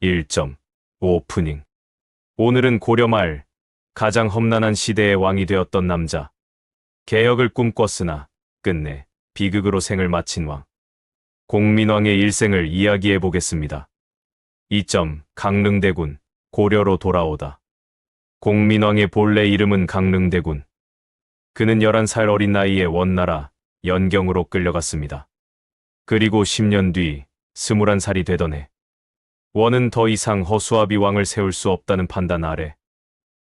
1점. 오프닝. 오늘은 고려 말 가장 험난한 시대의 왕이 되었던 남자. 개혁을 꿈꿨으나 끝내 비극으로 생을 마친 왕. 공민왕의 일생을 이야기해 보겠습니다. 2점. 강릉대군. 고려로 돌아오다. 공민왕의 본래 이름은 강릉대군. 그는 11살 어린 나이에 원나라 연경으로 끌려갔습니다. 그리고 10년 뒤 21살이 되던 해 원은 더 이상 허수아비 왕을 세울 수 없다는 판단 아래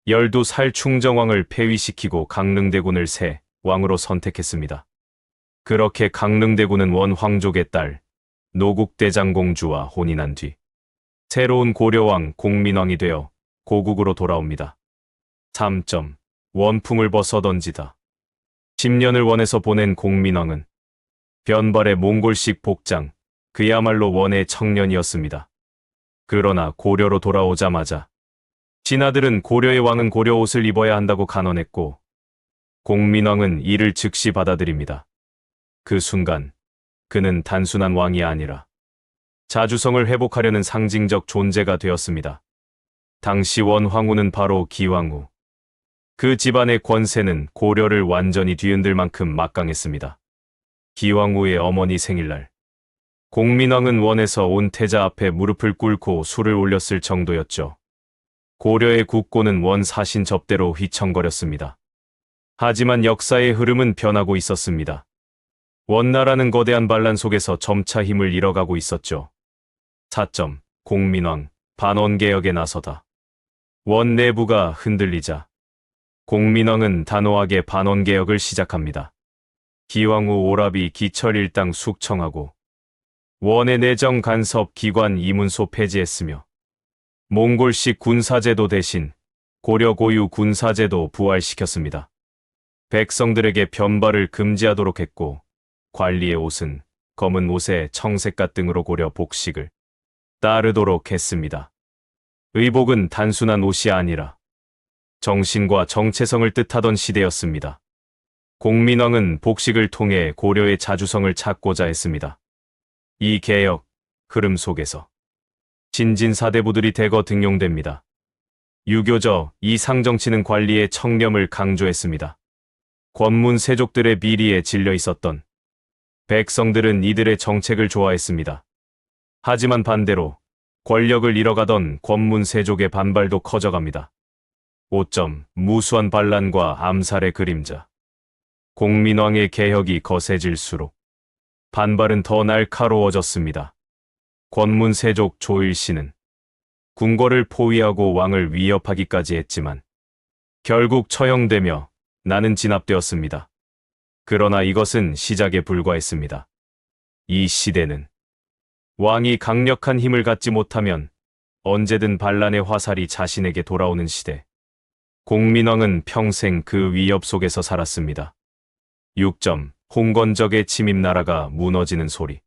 12살 충정왕을 폐위시키고 강릉대군을 새 왕으로 선택했습니다. 그렇게 강릉대군은 원 황족의 딸 노국대장공주와 혼인한 뒤 새로운 고려왕 공민왕이 되어 고국으로 돌아옵니다. 3점. 원풍을 벗어 던지다. 10년을 원에서 보낸 공민왕은 변발의 몽골식 복장, 그야말로 원의 청년이었습니다. 그러나 고려로 돌아오자마자 신하들은 고려의 왕은 고려 옷을 입어야 한다고 간언했고 공민왕은 이를 즉시 받아들입니다. 그 순간 그는 단순한 왕이 아니라 자주성을 회복하려는 상징적 존재가 되었습니다. 당시 원 황후는 바로 기왕후. 그 집안의 권세는 고려를 완전히 뒤흔들 만큼 막강했습니다. 기왕후의 어머니 생일날 공민왕은 원에서 온 태자 앞에 무릎을 꿇고 술을 올렸을 정도였죠. 고려의 국고는 원 사신 접대로 휘청거렸습니다. 하지만 역사의 흐름은 변하고 있었습니다. 원나라는 거대한 반란 속에서 점차 힘을 잃어가고 있었죠. 4점. 공민왕, 반원개혁에 나서다. 원 내부가 흔들리자 공민왕은 단호하게 반원개혁을 시작합니다. 기왕후 오라비 기철일당 숙청하고 원의 내정 간섭 기관 이문소 폐지했으며 몽골식 군사제도 대신 고려 고유 군사제도 부활시켰습니다. 백성들에게 변발을 금지하도록 했고 관리의 옷은 검은 옷에 청색갓 등으로 고려 복식을 따르도록 했습니다. 의복은 단순한 옷이 아니라 정신과 정체성을 뜻하던 시대였습니다. 공민왕은 복식을 통해 고려의 자주성을 찾고자 했습니다. 이 개혁 흐름 속에서 신진 사대부들이 대거 등용됩니다. 유교저 이상정치는 관리의 청렴을 강조했습니다. 권문 세족들의 비리에 질려 있었던 백성들은 이들의 정책을 좋아했습니다. 하지만 반대로 권력을 잃어가던 권문 세족의 반발도 커져갑니다. 5점. 무수한 반란과 암살의 그림자. 공민왕의 개혁이 거세질수록 반발은 더 날카로워졌습니다. 권문 세족 조일씨는 궁궐을 포위하고 왕을 위협하기까지 했지만 결국 처형되며 나는 진압되었습니다. 그러나 이것은 시작에 불과했습니다. 이 시대는 왕이 강력한 힘을 갖지 못하면 언제든 반란의 화살이 자신에게 돌아오는 시대. 공민왕은 평생 그 위협 속에서 살았습니다. 6점. 홍건적의 침입 나라가 무너지는 소리.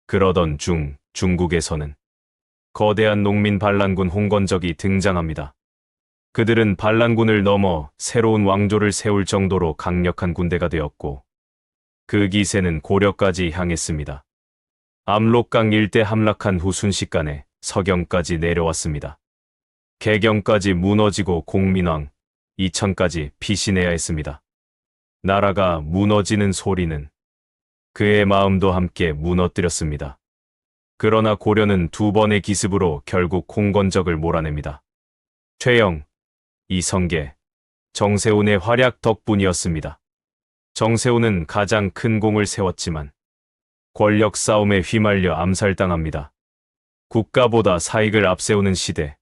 그러던 중국에서는 거대한 농민 반란군 홍건적이 등장합니다. 그들은 반란군을 넘어 새로운 왕조를 세울 정도로 강력한 군대가 되었고 그 기세는 고려까지 향했습니다. 압록강 일대 함락한 후 순식간에 서경까지 내려왔습니다. 개경까지 무너지고 공민왕, 이천까지 피신해야 했습니다. 나라가 무너지는 소리는 그의 마음도 함께 무너뜨렸습니다. 그러나 고려는 두 번의 기습으로 결국 홍건적을 몰아냅니다. 최영, 이성계, 정세훈의 활약 덕분이었습니다. 정세훈은 가장 큰 공을 세웠지만 권력 싸움에 휘말려 암살당합니다. 국가보다 사익을 앞세우는 시대.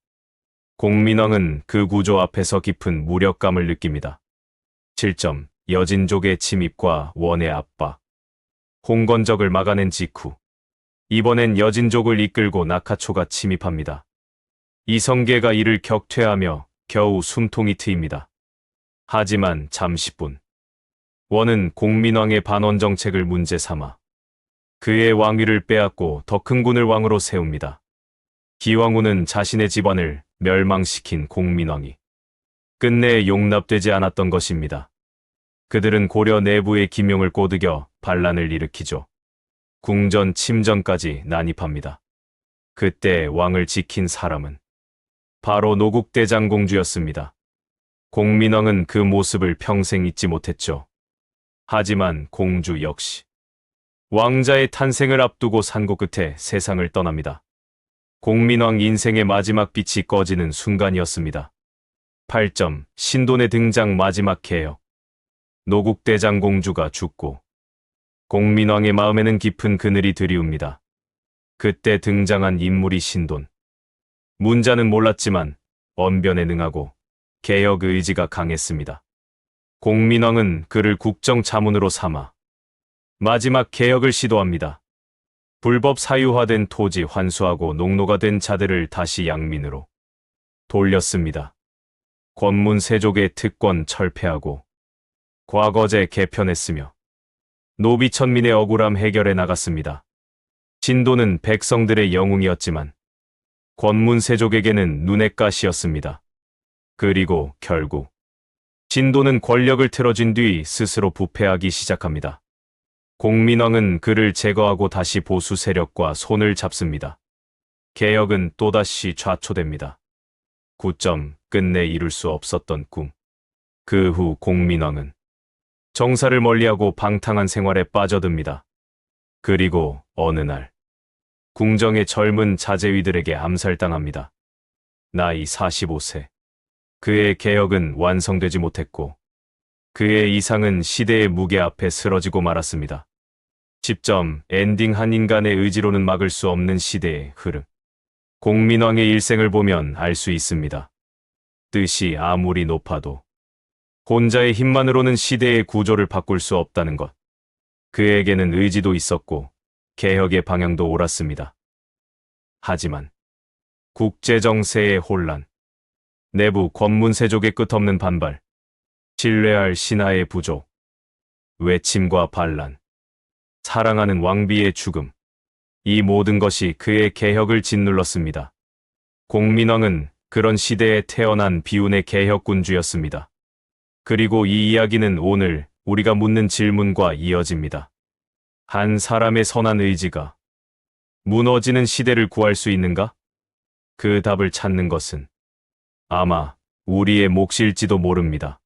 공민왕은 그 구조 앞에서 깊은 무력감을 느낍니다. 7점. 여진족의 침입과 원의 압박. 홍건적을 막아낸 직후 이번엔 여진족을 이끌고 낙하초가 침입합니다. 이성계가 이를 격퇴하며 겨우 숨통이 트입니다. 하지만 잠시뿐 원은 공민왕의 반원 정책을 문제 삼아 그의 왕위를 빼앗고 더 큰 군을 왕으로 세웁니다. 기왕후는 자신의 집안을 멸망시킨 공민왕이 끝내 용납되지 않았던 것입니다. 그들은 고려 내부의 기명을 꼬드겨 반란을 일으키죠. 궁전 침전까지 난입합니다. 그때 왕을 지킨 사람은 바로 노국대장공주였습니다. 공민왕은 그 모습을 평생 잊지 못했죠. 하지만 공주 역시 왕자의 탄생을 앞두고 산고 끝에 세상을 떠납니다. 공민왕 인생의 마지막 빛이 꺼지는 순간이었습니다. 8점 신돈의 등장 마지막 개혁. 노국대장공주가 죽고 공민왕의 마음에는 깊은 그늘이 드리웁니다. 그때 등장한 인물이 신돈. 문자는 몰랐지만 언변에 능하고 개혁 의지가 강했습니다. 공민왕은 그를 국정 자문으로 삼아 마지막 개혁을 시도합니다. 불법 사유화된 토지 환수하고 농노가 된 자들을 다시 양민으로 돌렸습니다. 권문 세족의 특권 철폐하고 과거제 개편했으며 노비천민의 억울함 해결해 나갔습니다. 신돈은 백성들의 영웅이었지만 권문 세족에게는 눈의 가시였습니다. 그리고 결국 신돈은 권력을 틀어진 뒤 스스로 부패하기 시작합니다. 공민왕은 그를 제거하고 다시 보수 세력과 손을 잡습니다. 개혁은 또다시 좌초됩니다. 9점 끝내 이룰 수 없었던 꿈. 그 후 공민왕은 정사를 멀리하고 방탕한 생활에 빠져듭니다. 그리고 어느 날 궁정의 젊은 자제위들에게 암살당합니다. 나이 45세. 그의 개혁은 완성되지 못했고 그의 이상은 시대의 무게 앞에 쓰러지고 말았습니다. 10점 엔딩 한 인간의 의지로는 막을 수 없는 시대의 흐름. 공민왕의 일생을 보면 알 수 있습니다. 뜻이 아무리 높아도 혼자의 힘만으로는 시대의 구조를 바꿀 수 없다는 것. 그에게는 의지도 있었고 개혁의 방향도 옳았습니다. 하지만 국제정세의 혼란, 내부 권문세족의 끝없는 반발, 신뢰할 신하의 부족, 외침과 반란, 사랑하는 왕비의 죽음, 이 모든 것이 그의 개혁을 짓눌렀습니다. 공민왕은 그런 시대에 태어난 비운의 개혁군주였습니다. 그리고 이 이야기는 오늘 우리가 묻는 질문과 이어집니다. 한 사람의 선한 의지가 무너지는 시대를 구할 수 있는가? 그 답을 찾는 것은 아마 우리의 몫일지도 모릅니다.